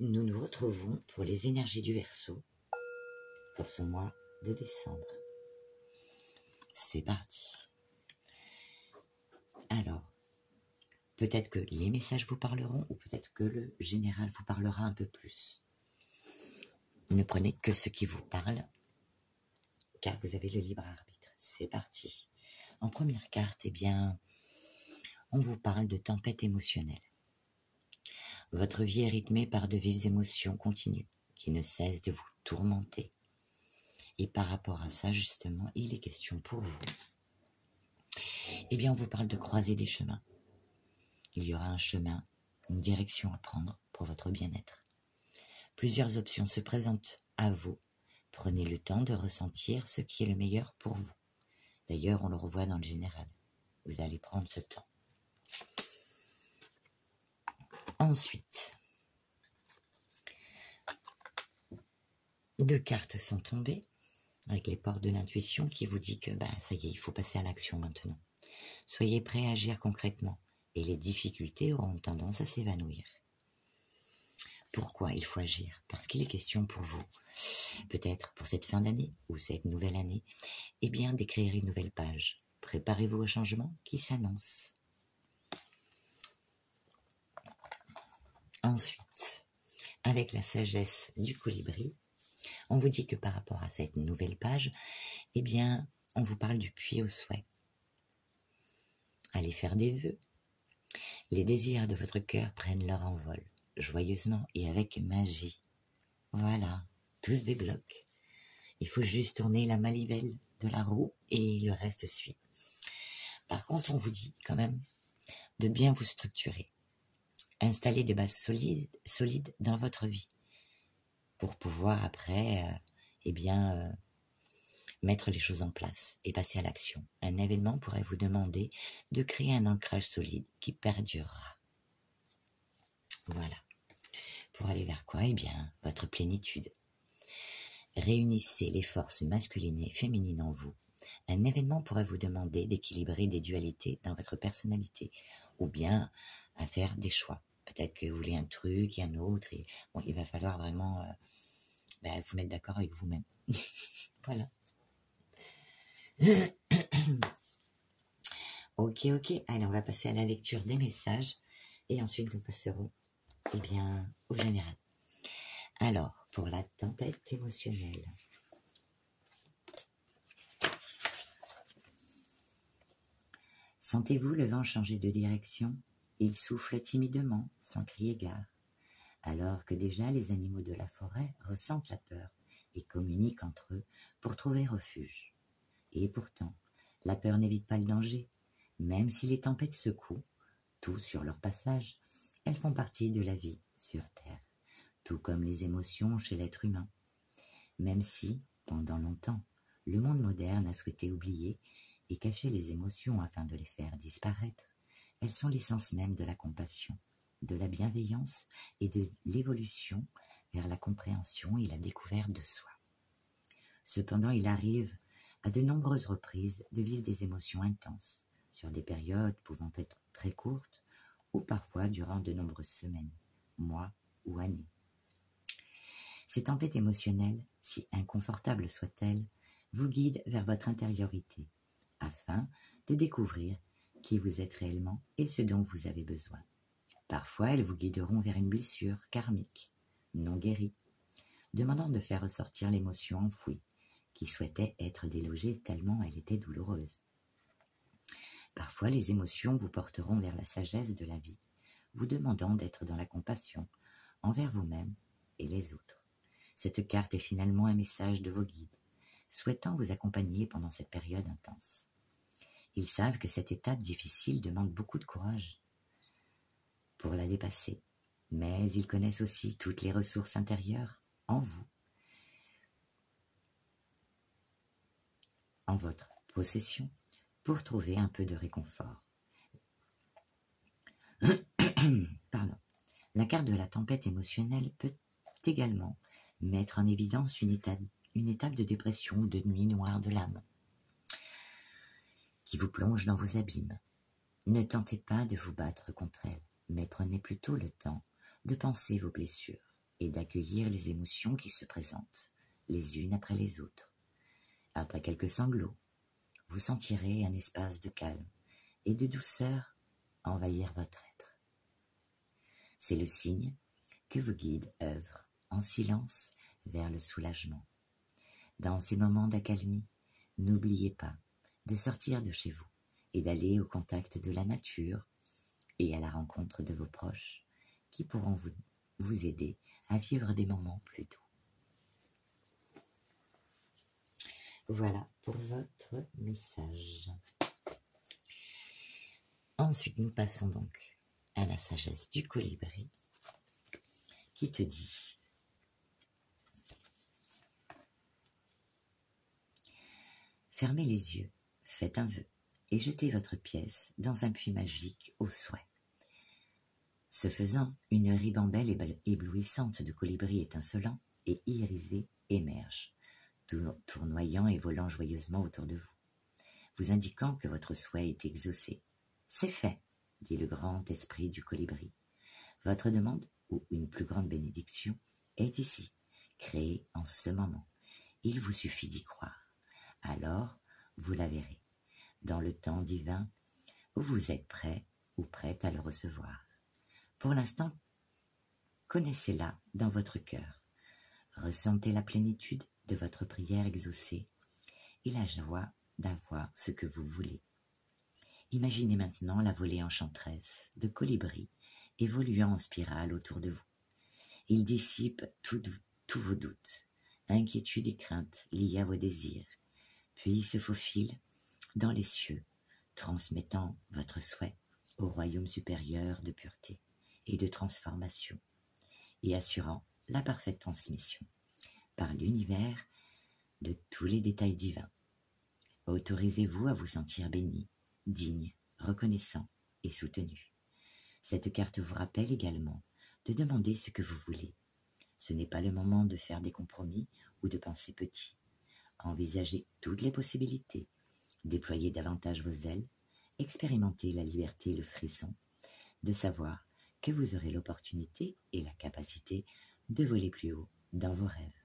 Nous nous retrouvons pour les énergies du Verseau pour ce mois de décembre. C'est parti. Alors, peut-être que les messages vous parleront ou peut-être que le général vous parlera un peu plus. Ne prenez que ce qui vous parle, car vous avez le libre arbitre. C'est parti. En première carte, eh bien, on vous parle de tempête émotionnelle. Votre vie est rythmée par de vives émotions continues qui ne cessent de vous tourmenter. Et par rapport à ça, justement, il est question pour vous. Eh bien, on vous parle de croiser des chemins. Il y aura un chemin, une direction à prendre pour votre bien-être. Plusieurs options se présentent à vous. Prenez le temps de ressentir ce qui est le meilleur pour vous. D'ailleurs, on le revoit dans le général. Vous allez prendre ce temps. Ensuite, 2 cartes sont tombées avec les portes de l'intuition qui vous dit que ça y est, il faut passer à l'action maintenant. Soyez prêts à agir concrètement et les difficultés auront tendance à s'évanouir. Pourquoi il faut agir? Parce qu'il est question pour vous, peut-être pour cette fin d'année ou cette nouvelle année, eh bien d'écrire une nouvelle page. Préparez-vous au changement qui s'annonce. Ensuite, avec la sagesse du colibri, on vous dit que par rapport à cette nouvelle page, eh bien, on vous parle du puits au souhait. Allez faire des vœux. Les désirs de votre cœur prennent leur envol, joyeusement et avec magie. Voilà, tout se débloque. Il faut juste tourner la manivelle de la roue et le reste suit. Par contre, on vous dit quand même de bien vous structurer. Installer des bases solides dans votre vie pour pouvoir après, mettre les choses en place et passer à l'action. Un événement pourrait vous demander de créer un ancrage solide qui perdurera. Voilà. Pour aller vers quoi? Eh bien, votre plénitude. Réunissez les forces masculines et féminines en vous. Un événement pourrait vous demander d'équilibrer des dualités dans votre personnalité ou bien à faire des choix. Peut-être que vous voulez un truc et un autre. Et bon, il va falloir vraiment vous mettre d'accord avec vous-même. Voilà. Ok. Allez, on va passer à la lecture des messages et ensuite nous passerons au général. Alors, pour la tempête émotionnelle. Sentez-vous le vent changer de direction? Il souffle timidement, sans crier gare, alors que déjà les animaux de la forêt ressentent la peur et communiquent entre eux pour trouver refuge. Et pourtant, la peur n'évite pas le danger. Même si les tempêtes secouent tout sur leur passage, elles font partie de la vie sur Terre, tout comme les émotions chez l'être humain. Même si, pendant longtemps, le monde moderne a souhaité oublier et cacher les émotions afin de les faire disparaître, elles sont l'essence même de la compassion, de la bienveillance et de l'évolution vers la compréhension et la découverte de soi. Cependant, il arrive à de nombreuses reprises de vivre des émotions intenses, sur des périodes pouvant être très courtes ou parfois durant de nombreuses semaines, mois ou années. Ces tempêtes émotionnelles, si inconfortables soient-elles, vous guident vers votre intériorité, afin de découvrir qui vous êtes réellement et ce dont vous avez besoin. Parfois, elles vous guideront vers une blessure karmique, non guérie, demandant de faire ressortir l'émotion enfouie, qui souhaitait être délogée tellement elle était douloureuse. Parfois, les émotions vous porteront vers la sagesse de la vie, vous demandant d'être dans la compassion envers vous-même et les autres. Cette carte est finalement un message de vos guides, souhaitant vous accompagner pendant cette période intense. Ils savent que cette étape difficile demande beaucoup de courage pour la dépasser, mais ils connaissent aussi toutes les ressources intérieures en vous, en votre possession, pour trouver un peu de réconfort. Pardon. La carte de la tempête émotionnelle peut également mettre en évidence une étape de dépression ou de nuit noire de l'âme qui vous plonge dans vos abîmes. Ne tentez pas de vous battre contre elle, mais prenez plutôt le temps de penser vos blessures, et d'accueillir les émotions qui se présentent, les unes après les autres. Après quelques sanglots, vous sentirez un espace de calme et de douceur envahir votre être. C'est le signe que vos guides œuvrent en silence vers le soulagement. Dans ces moments d'accalmie, n'oubliez pas de sortir de chez vous et d'aller au contact de la nature et à la rencontre de vos proches qui pourront vous aider à vivre des moments plus doux. Voilà pour votre message. Ensuite, nous passons donc à la sagesse du colibri qui te dit: fermez les yeux, faites un vœu et jetez votre pièce dans un puits magique au souhait. Ce faisant, une ribambelle éblouissante de colibris étincelants et irisés émerge, tournoyant et volant joyeusement autour de vous, vous indiquant que votre souhait est exaucé. C'est fait, dit le grand esprit du colibri. Votre demande, ou une plus grande bénédiction, est ici, créée en ce moment. Il vous suffit d'y croire. Alors, vous la verrez, dans le temps divin où vous êtes prêt ou prête à le recevoir. Pour l'instant, connaissez-la dans votre cœur. Ressentez la plénitude de votre prière exaucée et la joie d'avoir ce que vous voulez. Imaginez maintenant la volée enchanteresse de colibris évoluant en spirale autour de vous. Il dissipe tous vos doutes, inquiétudes et craintes liées à vos désirs, puis se faufile dans les cieux, transmettant votre souhait au royaume supérieur de pureté et de transformation, et assurant la parfaite transmission par l'univers de tous les détails divins. Autorisez-vous à vous sentir béni, digne, reconnaissant et soutenu. Cette carte vous rappelle également de demander ce que vous voulez. Ce n'est pas le moment de faire des compromis ou de penser petit. Envisagez toutes les possibilités, déployez davantage vos ailes, expérimentez la liberté et le frisson de savoir que vous aurez l'opportunité et la capacité de voler plus haut dans vos rêves.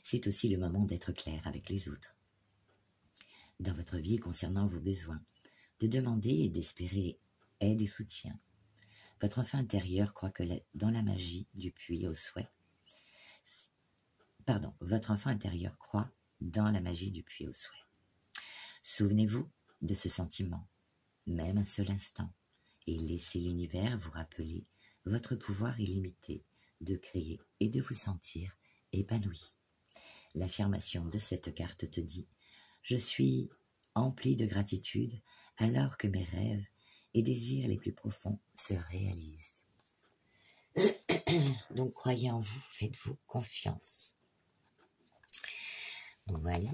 C'est aussi le moment d'être clair avec les autres. Dans votre vie concernant vos besoins, de demander et d'espérer aide et soutien. Votre enfant intérieur croit que dans la magie du puits au souhait. Votre enfant intérieur croit dans la magie du puits au souhait. Souvenez-vous de ce sentiment, même un seul instant, et laissez l'univers vous rappeler votre pouvoir illimité de créer et de vous sentir épanoui. L'affirmation de cette carte te dit: je suis empli de gratitude alors que mes rêves et désirs les plus profonds se réalisent. Donc croyez en vous, faites-vous confiance. Voilà.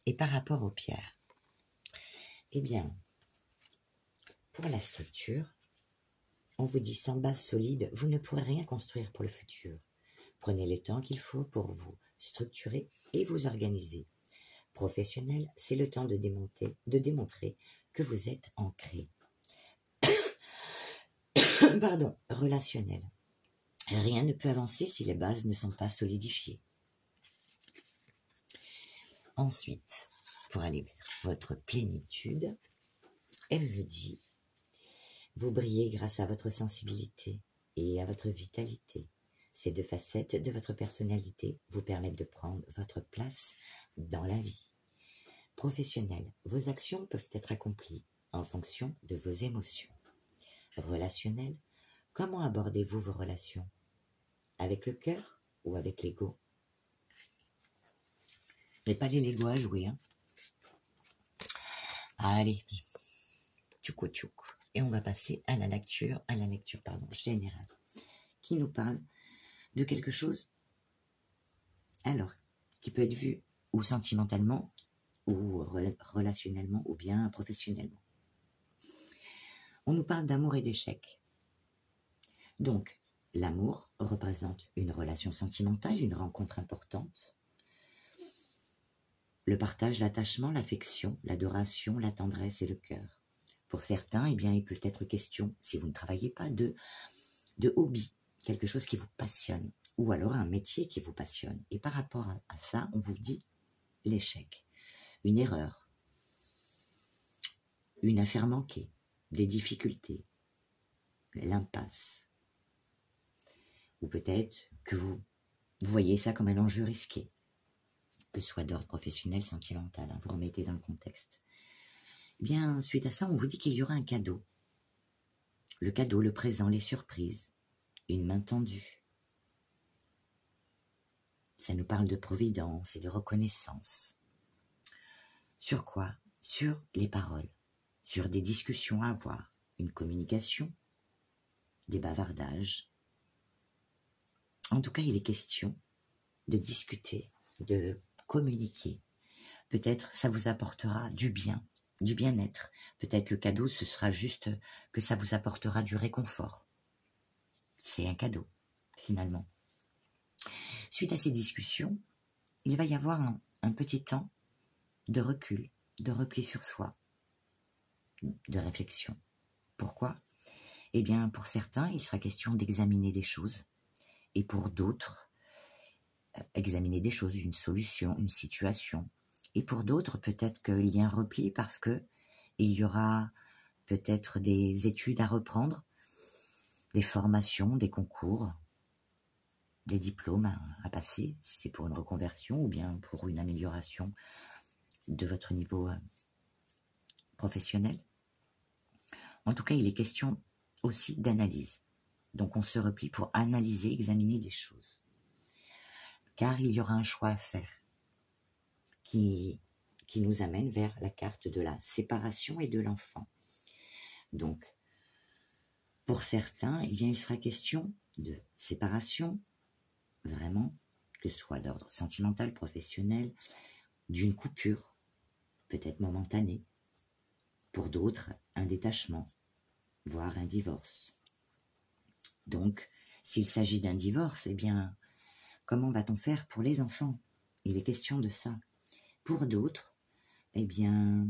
Et par rapport aux pierres, eh bien, pour la structure, on vous dit: sans base solide, vous ne pourrez rien construire pour le futur. Prenez le temps qu'il faut pour vous structurer et vous organiser. Professionnel, c'est le temps de démontrer que vous êtes ancré. Relationnel. Rien ne peut avancer si les bases ne sont pas solidifiées. Ensuite, pour aller vers votre plénitude, elle me dit: vous brillez grâce à votre sensibilité et à votre vitalité. Ces deux facettes de votre personnalité vous permettent de prendre votre place dans la vie. Professionnel, vos actions peuvent être accomplies en fonction de vos émotions. Relationnel, comment abordez-vous vos relations? Avec le cœur ou avec l'ego? Mais pas les Lego à jouer, hein. Allez, tchouk tchouk. Et on va passer à la lecture générale, qui nous parle de quelque chose, alors, qui peut être vu ou sentimentalement, ou relationnellement, ou bien professionnellement. On nous parle d'amour et d'échec. Donc, l'amour représente une relation sentimentale, une rencontre importante. Le partage, l'attachement, l'affection, l'adoration, la tendresse et le cœur. Pour certains, eh bien, il peut être question, si vous ne travaillez pas, de hobby, quelque chose qui vous passionne, ou alors un métier qui vous passionne. Et par rapport à ça, on vous dit l'échec, une erreur, une affaire manquée, des difficultés, l'impasse. Ou peut-être que vous voyez ça comme un enjeu risqué, que ce soit d'ordre professionnel, sentimental, hein, vous remettez dans le contexte. Eh bien, suite à ça, on vous dit qu'il y aura un cadeau. Le cadeau, le présent, les surprises, une main tendue. Ça nous parle de providence et de reconnaissance. Sur quoi? Sur les paroles, sur des discussions à avoir, une communication, des bavardages. En tout cas, il est question de discuter, de communiquer. Peut-être ça vous apportera du bien, du bien-être. Peut-être le cadeau, ce sera juste que ça vous apportera du réconfort. C'est un cadeau, finalement. Suite à ces discussions, il va y avoir un petit temps de recul, de repli sur soi, de réflexion. Pourquoi? Eh bien, pour certains, il sera question d'examiner des choses, et pour d'autres, examiner des choses, une solution, une situation. Et pour d'autres, peut-être qu'il y a un repli parce que il y aura peut-être des études à reprendre, des formations, des concours, des diplômes à passer, si c'est pour une reconversion ou bien pour une amélioration de votre niveau professionnel. En tout cas, il est question aussi d'analyse. Donc on se replie pour analyser, examiner des choses. Car il y aura un choix à faire qui nous amène vers la carte de la séparation et de l'enfant. Donc, pour certains, eh bien, il sera question de séparation, vraiment, que ce soit d'ordre sentimental, professionnel, d'une coupure, peut-être momentanée. Pour d'autres, un détachement, voire un divorce. Donc, s'il s'agit d'un divorce, eh bien, comment va-t-on faire pour les enfants? Il est question de ça. Pour d'autres, eh bien,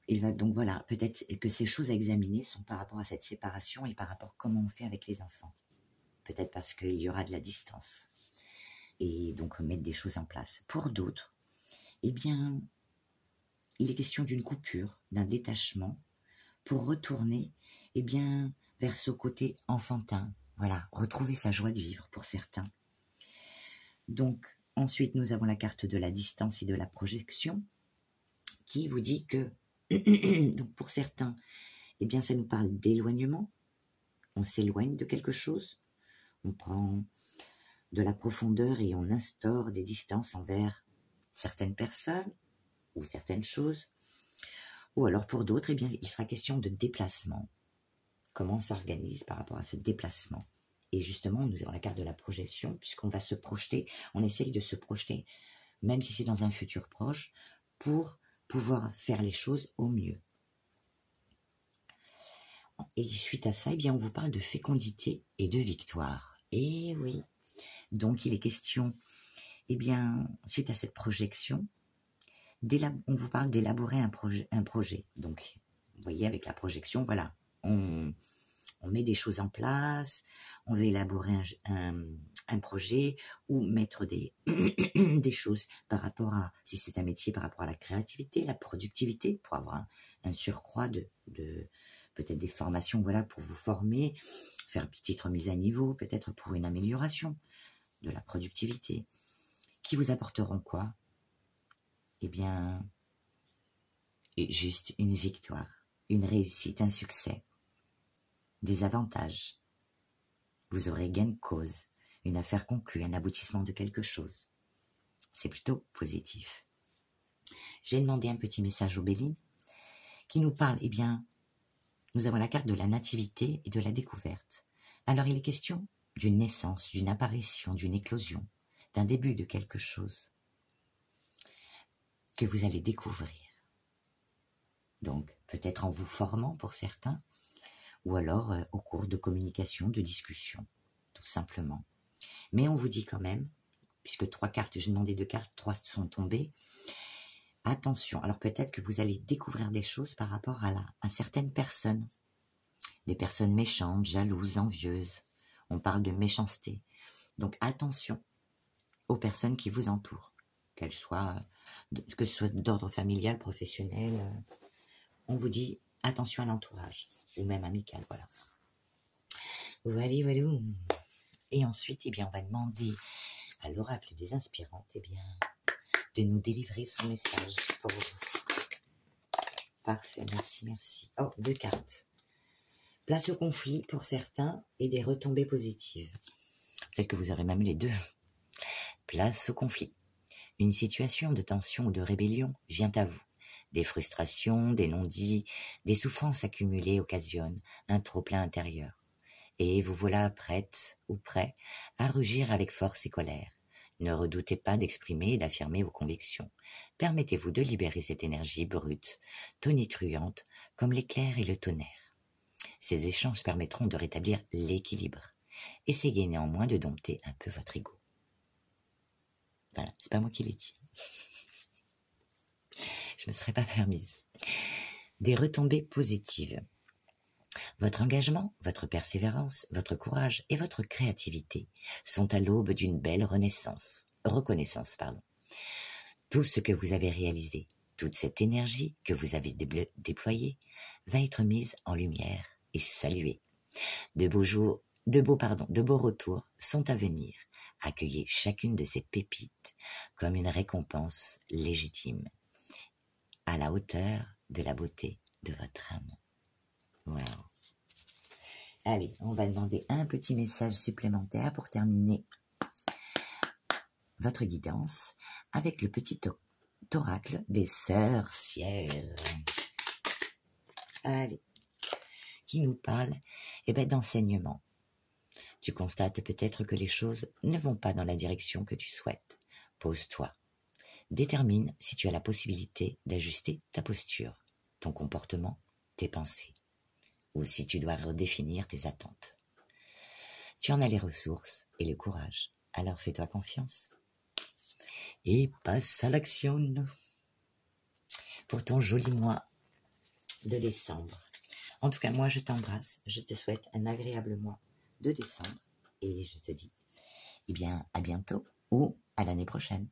il va donc voilà, peut-être que ces choses à examiner sont par rapport à cette séparation et par rapport à comment on fait avec les enfants. Peut-être parce qu'il y aura de la distance. Et donc mettre des choses en place. Pour d'autres, eh bien, il est question d'une coupure, d'un détachement, pour retourner, eh bien, vers ce côté enfantin. Voilà, retrouver sa joie de vivre pour certains. Donc, ensuite, nous avons la carte de la distance et de la projection, qui vous dit que, donc pour certains, eh bien, ça nous parle d'éloignement. On s'éloigne de quelque chose. On prend de la profondeur et on instaure des distances envers certaines personnes ou certaines choses. Ou alors pour d'autres, eh bien, il sera question de déplacement. Comment on s'organise par rapport à ce déplacement? Et justement, nous avons la carte de la projection, puisqu'on va se projeter, on essaye de se projeter, même si c'est dans un futur proche, pour pouvoir faire les choses au mieux. Et suite à ça, eh bien, on vous parle de fécondité et de victoire. Et oui, donc il est question, eh bien, suite à cette projection, on vous parle d'élaborer un projet. Donc, vous voyez, avec la projection, voilà, on met des choses en place, on va élaborer un projet ou mettre des, des choses par rapport à, si c'est un métier, par rapport à la créativité, la productivité, pour avoir un surcroît de peut-être des formations, voilà, pour vous former, faire une petite remise à niveau, peut-être pour une amélioration de la productivité, qui vous apporteront quoi? Eh bien, juste une victoire, une réussite, un succès, des avantages. Vous aurez gain de cause, une affaire conclue, un aboutissement de quelque chose. C'est plutôt positif. J'ai demandé un petit message aux Béline qui nous parle, eh bien, nous avons la carte de la nativité et de la découverte. Alors il est question d'une naissance, d'une apparition, d'une éclosion, d'un début de quelque chose que vous allez découvrir. Donc, peut-être en vous formant pour certains, ou alors au cours de communication, de discussion, tout simplement. Mais on vous dit quand même, puisque 3 cartes, j'ai demandé 2 cartes, 3 sont tombées, attention, alors peut-être que vous allez découvrir des choses par rapport à certaines personnes. des personnes méchantes, jalouses, envieuses. On parle de méchanceté. Donc attention aux personnes qui vous entourent, qu'elles soient, que ce soit d'ordre familial, professionnel. On vous dit attention à l'entourage, ou même amical, voilà. Voilà. Et ensuite, eh bien, on va demander à l'oracle des inspirantes, eh bien, de nous délivrer son message pour vous. Parfait, merci. Oh, 2 cartes. Place au conflit pour certains et des retombées positives. Peut-être que vous aurez même les deux. Place au conflit. Une situation de tension ou de rébellion vient à vous. Des frustrations, des non-dits, des souffrances accumulées occasionnent un trop-plein intérieur. Et vous voilà prête ou prêt à rugir avec force et colère. Ne redoutez pas d'exprimer et d'affirmer vos convictions. Permettez-vous de libérer cette énergie brute, tonitruante, comme l'éclair et le tonnerre. Ces échanges permettront de rétablir l'équilibre. Essayez néanmoins de dompter un peu votre ego. Voilà, c'est pas moi qui l'ai dit. Je me serais pas permise. Des retombées positives. Votre engagement, votre persévérance, votre courage et votre créativité sont à l'aube d'une belle reconnaissance. Tout ce que vous avez réalisé, toute cette énergie que vous avez déployée va être mise en lumière et saluée. De beaux retours sont à venir. Accueillez chacune de ces pépites comme une récompense légitime, à la hauteur de la beauté de votre âme. Wow. Allez, on va demander un petit message supplémentaire pour terminer votre guidance avec le petit oracle des sorcières. Allez, qui nous parle d'enseignement. Tu constates peut-être que les choses ne vont pas dans la direction que tu souhaites. Pose-toi. Détermine si tu as la possibilité d'ajuster ta posture, ton comportement, tes pensées, ou si tu dois redéfinir tes attentes. Tu en as les ressources et le courage, alors fais-toi confiance. Et passe à l'action pour ton joli mois de décembre. En tout cas, moi je t'embrasse, je te souhaite un agréable mois de décembre et je te dis à bientôt ou à l'année prochaine.